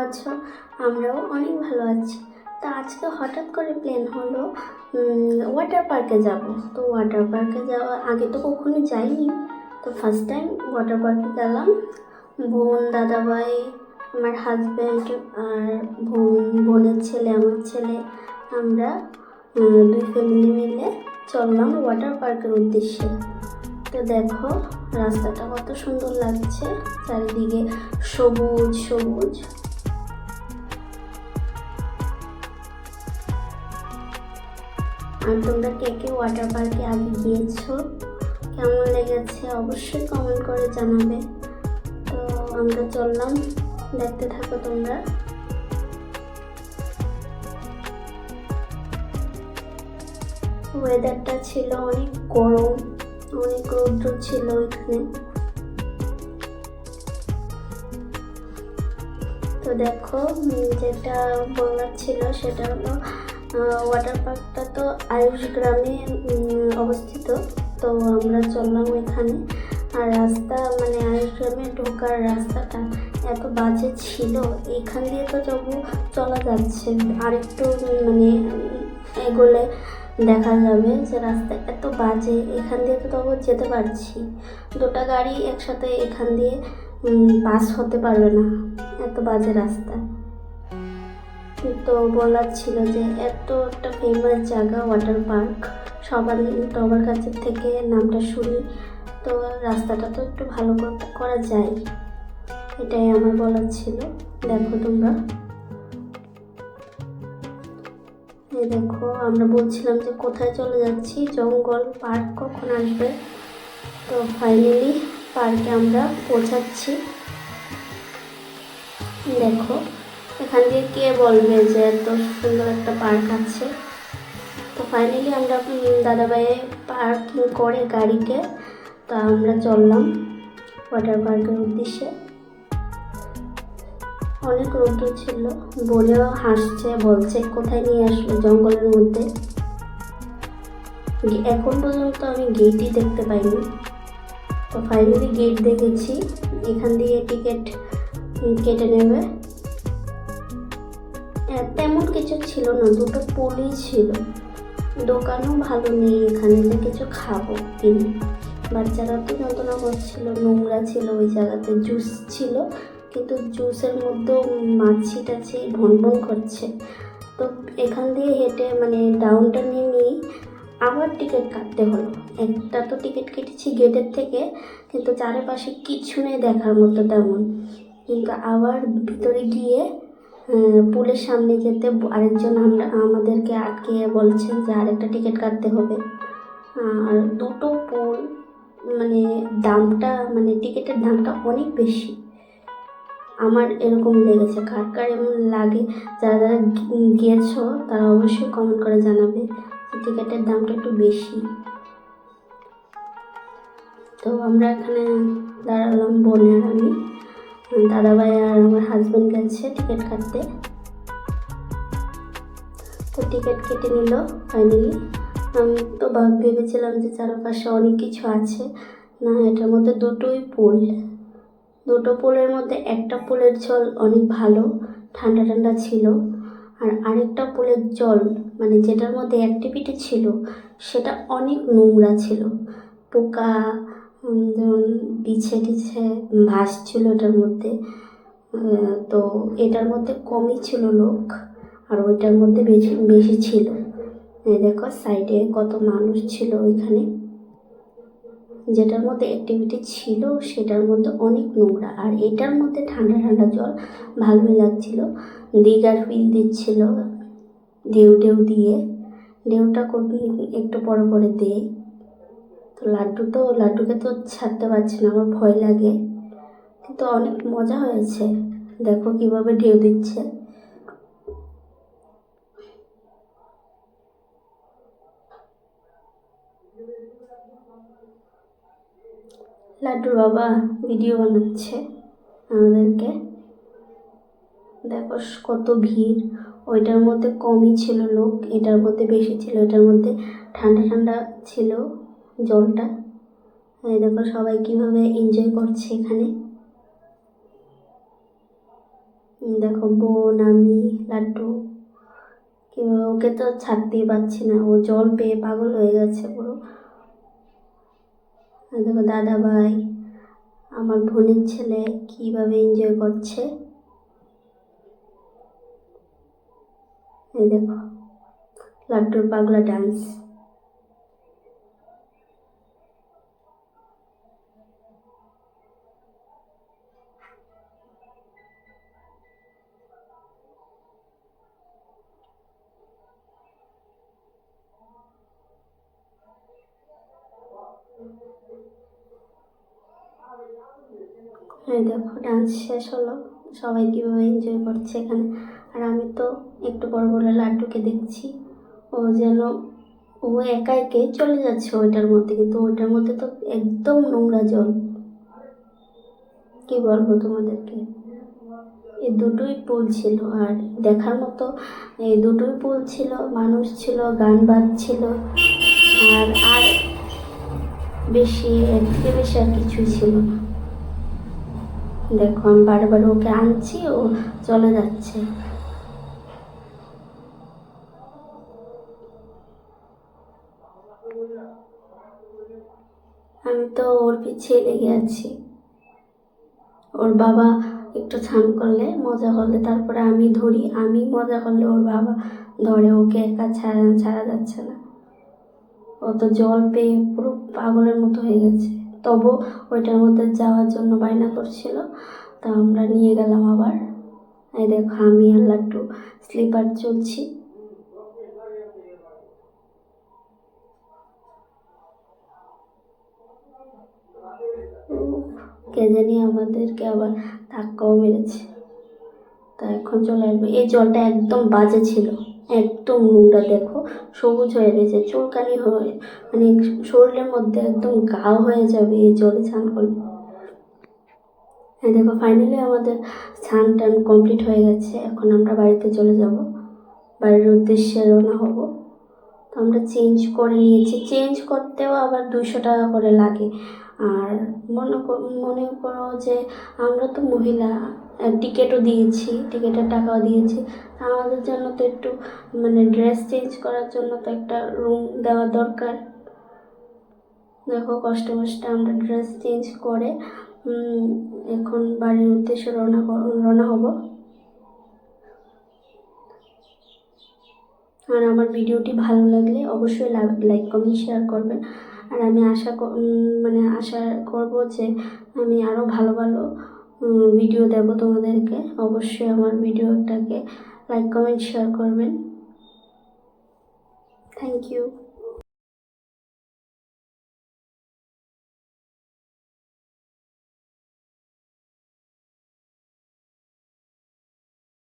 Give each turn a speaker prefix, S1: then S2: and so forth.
S1: আছো? আমরাও অনেক ভালো আছি। তো আজকে হঠাৎ করে প্ল্যান হলো ওয়াটার পার্কে যাব। তো ওয়াটার পার্কে যাওয়া আগে তো কখনো যাইনি, তো ফার্স্ট টাইম ওয়াটার পার্কে গেলাম। বোন, দাদাভাই, আমার হাজব্যান্ড আর বোনের ছেলে, আমার ছেলে, আমরা দুই ফ্যামিলি মিলে চললাম ওয়াটার পার্কের উদ্দেশ্যে। তো দেখো রাস্তাটা কত সুন্দর লাগছে, চারিদিকে সবুজ সবুজ। আর তোমরা কে কে ওয়াটার পার্কে আগে গিয়েছো, কেমন লেগেছে অবশ্যই কমেন্ট করে জানাবে। তো আমরা চললাম, দেখতে থাকো তোমরা। ওয়েদারটা ছিল অনেক গরম, অনেক রৌদ্র ছিল এখানে। তো দেখো যেটা বলার ছিল সেটা হলো ওয়াটার পার্কটা তো আয়ুষ গ্রামে অবস্থিত। তো আমরা চললাম ওইখানে। আর রাস্তা মানে আয়ুষ গ্রামে ঢোকার রাস্তাটা এত বাজে ছিল, এখান দিয়ে তো চলা যাচ্ছে, আরেকটু মানে এগোলে দেখা যাবে যে রাস্তা এত বাজে। এখান দিয়ে তো তবু যেতে পারছি, দুটো গাড়ি একসাথে এখান দিয়ে পাস হতে পারবে না, এত বাজে রাস্তা। তো বলার ছিল যে এত একটা ফেমাস জায়গা ওয়াটার পার্ক, সবার কাছের থেকে নামটা শুনি, তো রাস্তাটা তো একটু ভালো করা যায়, এটাই আমার বলার ছিল। দেখো তোমরা, এই দেখো আমরা বলছিলাম যে কোথায় চলে যাচ্ছি, জঙ্গল পার্ক কখন আসবে। তো ফাইনালি পার্কে আমরা পৌঁছাচ্ছি। দেখো এখান দিয়ে কে বলবে যে এত সুন্দর একটা পার্ক আছে। তো ফাইনালি আমরা দাদাভাইয়ে পার্কিং করে গাড়িকে, তো আমরা চললাম ওয়াটার পার্কের উদ্দেশ্যে। অনেক রৌদ্র ছিল, বলেও হাসছে, বলছে কোথায় নিয়ে আসলো জঙ্গলের মধ্যে। এখন পর্যন্ত আমি গেটই দেখতে পাইনি। তো ফাইনালি গেট দেখেছি, এখান দিয়ে টিকিট কেটে নেবে। তেমন কিছু ছিল না, দুটো পুলই ছিল, দোকানও ভালো নেই এখানে যে কিছু খাবো কিনে। বাচ্চারা তো যন্ত্রণা করছিল, নোংরা ছিল ওই জায়গাতে, জুস ছিল কিন্তু জুসের মধ্যেও মাছি টাছি ভন করছে। তো এখান দিয়ে হেঁটে মানে ডাউনটা নেমেই আবার টিকিট কাটতে হলো। একটা তো টিকিট কেটেছি গেটের থেকে, কিন্তু চারিপাশে কিছু নেই দেখার মতো তেমন। কিন্তু আবার ভিতরে গিয়ে পুলের সামনে যেতে আরেকজন আমাদেরকে আটকে বলছেন যে আরেকটা টিকিট কাটতে হবে। আর দুটো পুল মানে দামটা মানে টিকিটের দামটা অনেক বেশি, আমার এরকম লেগেছে। কার কার এমন লাগে, যারা যারা গিয়েছো তারা অবশ্যই কমেন্ট করে জানাবে যে টিকিটের দামটা একটু বেশি। তো আমরা এখানে দাঁড়ালাম, বোনে আর আমি, দাদাভাই আর আমার হাজব্যান্ড গেছে টিকিট কাটতে। তো টিকিট কেটে নিল ফাইনালি। আমি তো ভেবেছিলাম যে চারপাশে অনেক কিছু আছে, না এটার মধ্যে দুটোই পুল। দুটো পুলের মধ্যে একটা পুলের জল অনেক ভালো, ঠান্ডা ঠান্ডা ছিল। আর আরেকটা পুলের জল মানে যেটার মধ্যে অ্যাক্টিভিটি ছিল সেটা অনেক নোংরা ছিল, পোকা যেমন বিছে টিছে ভাসছিল এটার মধ্যে। তো এটার মধ্যে কমই ছিল লোক, আর ওইটার মধ্যে বেশি বেশি ছিল। দেখো সাইডে কত মানুষ ছিল ওইখানে। যেটার মধ্যে অ্যাক্টিভিটি ছিল সেটার মধ্যে অনেক নোংরা, আর এটার মধ্যে ঠান্ডা ঠান্ডা জল, ভালোই লাগছিল। দীঘার ফিল দিচ্ছিল, ঢেউ ঢেউ দিয়ে, ঢেউটা একটু পরে পরে দেয়। তো লাড্ডুকে তো ছাড়তে পারছি না, আমার ভয় লাগে, কিন্তু অনেক মজা হয়েছে। দেখো কিভাবে ঢেউ দিচ্ছে। লাড্ডুর বাবা ভিডিও বানাচ্ছে আমাদেরকে। দেখো কত ভিড়, ওইটার মধ্যে কমই ছিল লোক, এটার মধ্যে বেশি ছিল, এটার মধ্যে ঠান্ডা ঠান্ডা ছিল জলটা। দেখো সবাই কিভাবে এনজয় করছে এখানে। দেখো বোন, আমি, লাড্ডু, ওকে তো ছাড়তেই পারছি না, ও জল পেয়ে পাগল হয়ে গেছে পুরো। আর দেখো দাদা ভাই, আমার বোনের ছেলে কিভাবে এনজয় করছে। এই দেখো লাড্ডুর পাগলা ডান্স। এই দেখো ডান্স শেষ হলো, সবাই কীভাবে এনজয় করছে এখানে। আর আমি তো একটু বড় বড় লাড্ডুকে দেখছি, ও যেন ও একা একাই চলে যাচ্ছে ওইটার মধ্যে, কিন্তু ওইটার মধ্যে তো একদম নোংরা জল। কি বলবো তোমাদেরকে, এই দুটোই পুল ছিল আর দেখার মতো। এই দুটোই পুল ছিল, মানুষ ছিল, গান বাজছিল, আর আর বেশি, এর থেকে বেশি আর কিছুই ছিল না। দেখো আমি বারবার ওকে আনছি, ও চলে যাচ্ছে। আমি তো ওর পিছিয়ে লেগে আছি। ওর বাবা একটু স্নান করলে, মজা করলে, তারপরে আমি ধরি, আমি মজা করলে ওর বাবা ধরে, ওকে একা ছাড়া যাচ্ছে না। ও তো জল পেয়ে পুরো পাগলের মতো হয়ে গেছে, তবু ওইটার মধ্যে যাওয়ার জন্য বায়না করছিল, তা আমরা নিয়ে গেলাম আবার। এই দেখো আমি আর লাড্ডু স্লিপার চলছি। কে জানি আমাদেরকে আবার ধাক্কাও মেরেছে, তা এখন চলে আসবে। এই জলটা একদম বাজে ছিল, একদম নোংরা। দেখো সবুজ হয়ে রয়েছে, চুলকানি হয়ে, মানে শরীরের মধ্যে একদম ঘা হয়ে যাবে এই জলে স্নান করলে। হ্যাঁ দেখো ফাইনালি আমাদের স্নান টান কমপ্লিট হয়ে গেছে, এখন আমরা বাড়িতে চলে যাব, বাড়ির উদ্দেশ্যে রওনা হব। তো আমরা চেঞ্জ করে নিয়েছি, চেঞ্জ করতেও আবার 200 টাকা করে লাগে। আর মনে করো যে আমরা তো মহিলা, টিকিটও দিয়েছি, টিকিটের টাকাও দিয়েছি, আমাদের জন্য তো একটু মানে ড্রেস চেঞ্জ করার জন্য তো একটা রুম দেওয়া দরকার। দেখো কষ্ট কষ্ট আমরা ড্রেস চেঞ্জ করে এখন বাড়ির উদ্দেশ্যে রওনা হব। আর আমার ভিডিওটি ভালো লাগলে অবশ্যই লাইক কমেন্ট শেয়ার করবেন। আর আমি মানে আশা করব যে আমি আরও ভালো ভালো ভিডিও দেব তোমাদেরকে। অবশ্যই আমার ভিডিওটাকে লাইক কমেন্ট শেয়ার করবেন। Thank you.